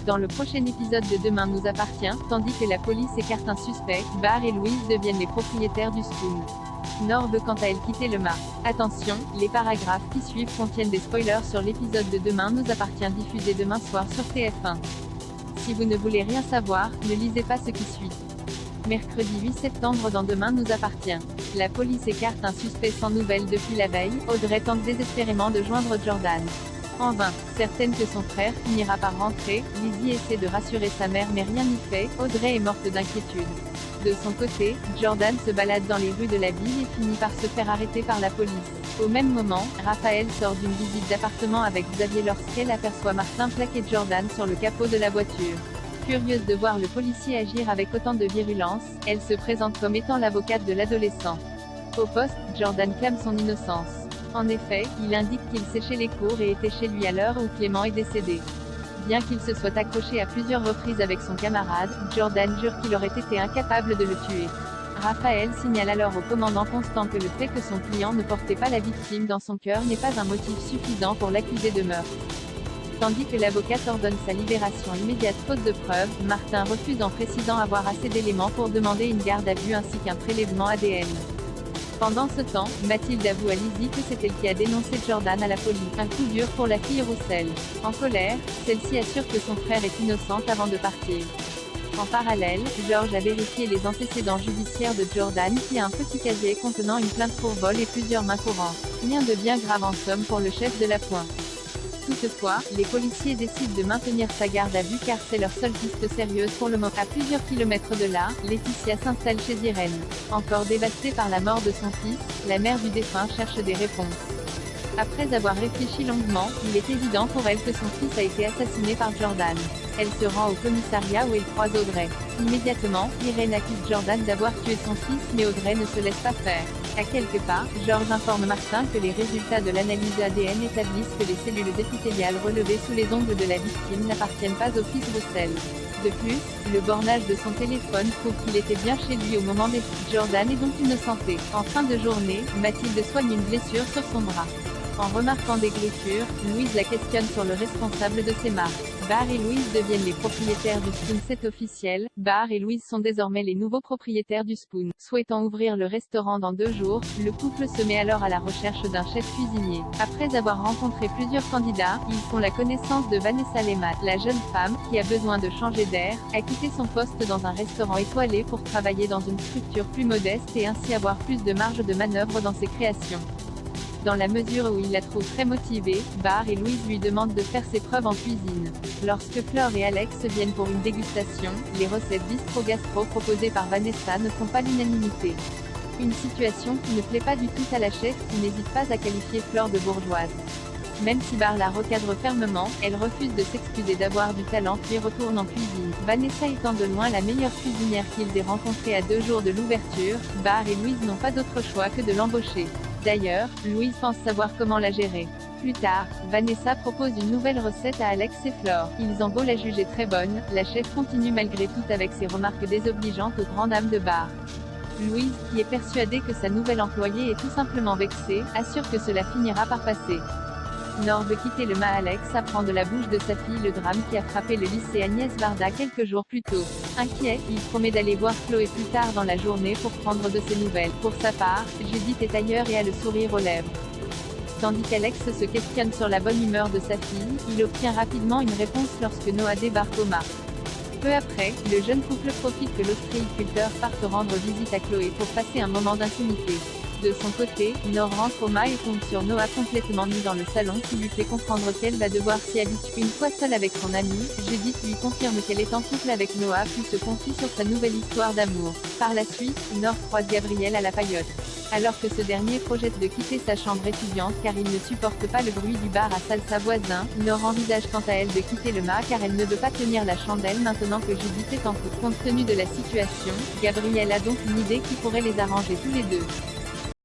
Dans le prochain épisode de Demain nous appartient, tandis que la police écarte un suspect, Barr et Louise deviennent les propriétaires du Spoon. Nor veut quant à elle quitter le mât. Attention, les paragraphes qui suivent contiennent des spoilers sur l'épisode de Demain nous appartient diffusé demain soir sur TF1. Si vous ne voulez rien savoir, ne lisez pas ce qui suit. Mercredi 8 septembre dans Demain nous appartient. La police écarte un suspect sans nouvelles depuis la veille, Audrey tente désespérément de joindre Jordan. En vain, certaine que son frère finira par rentrer, Lizzie essaie de rassurer sa mère mais rien n'y fait, Audrey est morte d'inquiétude. De son côté, Jordan se balade dans les rues de la ville et finit par se faire arrêter par la police. Au même moment, Raphaël sort d'une visite d'appartement avec Xavier lorsqu'elle aperçoit Martin plaquer Jordan sur le capot de la voiture. Curieuse de voir le policier agir avec autant de virulence, elle se présente comme étant l'avocate de l'adolescent. Au poste, Jordan clame son innocence. En effet, il indique qu'il séchait les cours et était chez lui à l'heure où Clément est décédé. Bien qu'il se soit accroché à plusieurs reprises avec son camarade, Jordan jure qu'il aurait été incapable de le tuer. Raphaël signale alors au commandant Constant que le fait que son client ne portait pas la victime dans son cœur n'est pas un motif suffisant pour l'accuser de meurtre. Tandis que l'avocate ordonne sa libération immédiate faute de preuves, Martin refuse en précisant avoir assez d'éléments pour demander une garde à vue ainsi qu'un prélèvement ADN. Pendant ce temps, Mathilde avoue à Lizzie que c'est elle qui a dénoncé Jordan à la police. Un coup dur pour la fille Roussel. En colère, celle-ci assure que son frère est innocent avant de partir. En parallèle, George a vérifié les antécédents judiciaires de Jordan qui a un petit casier contenant une plainte pour vol et plusieurs mains courantes. Rien de bien grave en somme pour le chef de la pointe. Toutefois, les policiers décident de maintenir sa garde à vue car c'est leur seule piste sérieuse pour le moment. À plusieurs kilomètres de là, Laetitia s'installe chez Irène. Encore dévastée par la mort de son fils, la mère du défunt cherche des réponses. Après avoir réfléchi longuement, il est évident pour elle que son fils a été assassiné par Jordan. Elle se rend au commissariat où elle croise Audrey. Immédiatement, Irène accuse Jordan d'avoir tué son fils mais Audrey ne se laisse pas faire. À quelques pas, Georges informe Martin que les résultats de l'analyse ADN établissent que les cellules épithéliales relevées sous les ongles de la victime n'appartiennent pas au fils Roussel. De plus, le bornage de son téléphone prouve qu'il était bien chez lui au moment des faits. Jordan est donc innocenté. En fin de journée, Mathilde soigne une blessure sur son bras. En remarquant des griffures, Louise la questionne sur le responsable de ces marques. Barr et Louise deviennent les propriétaires du Spoon. C'est officiel, Barr et Louise sont désormais les nouveaux propriétaires du Spoon. Souhaitant ouvrir le restaurant dans 2 jours, le couple se met alors à la recherche d'un chef cuisinier. Après avoir rencontré plusieurs candidats, ils font la connaissance de Vanessa Lehmann. La jeune femme, qui a besoin de changer d'air, a quitté son poste dans un restaurant étoilé pour travailler dans une structure plus modeste et ainsi avoir plus de marge de manœuvre dans ses créations. Dans la mesure où il la trouve très motivée, Barr et Louise lui demandent de faire ses preuves en cuisine. Lorsque Flore et Alex viennent pour une dégustation, les recettes bistro-gastro proposées par Vanessa ne font pas l'unanimité. Une situation qui ne plaît pas du tout à la chef qui n'hésite pas à qualifier Flore de bourgeoise. Même si Barr la recadre fermement, elle refuse de s'excuser d'avoir du talent puis retourne en cuisine. Vanessa étant de loin la meilleure cuisinière qu'ils aient rencontrée à 2 jours de l'ouverture, Barr et Louise n'ont pas d'autre choix que de l'embaucher. D'ailleurs, Louise pense savoir comment la gérer. Plus tard, Vanessa propose une nouvelle recette à Alex et Flore. Ils ont beau la juger très bonne, la chef continue malgré tout avec ses remarques désobligeantes aux grandes dames de Barr. Louise, qui est persuadée que sa nouvelle employée est tout simplement vexée, assure que cela finira par passer. Nor veut quitter le mât. Alex apprend de la bouche de sa fille le drame qui a frappé le lycée Agnès Varda quelques jours plus tôt. Inquiet, il promet d'aller voir Chloé plus tard dans la journée pour prendre de ses nouvelles. Pour sa part, Judith est ailleurs et a le sourire aux lèvres. Tandis qu'Alex se questionne sur la bonne humeur de sa fille, il obtient rapidement une réponse lorsque Noah débarque au mât. Peu après, le jeune couple profite que l'ostréiculteur parte rendre visite à Chloé pour passer un moment d'intimité. De son côté, Nor rentre au mât et tombe sur Noah complètement nu dans le salon qui lui fait comprendre qu'elle va devoir s'y habituer. Une fois seule avec son amie, Judith lui confirme qu'elle est en couple avec Noah puis se confie sur sa nouvelle histoire d'amour. Par la suite, Nor croise Gabriel à la paillote. Alors que ce dernier projette de quitter sa chambre étudiante car il ne supporte pas le bruit du bar à salsa voisin, Nor envisage quant à elle de quitter le mât car elle ne veut pas tenir la chandelle maintenant que Judith est en couple. Compte tenu de la situation, Gabriel a donc une idée qui pourrait les arranger tous les deux.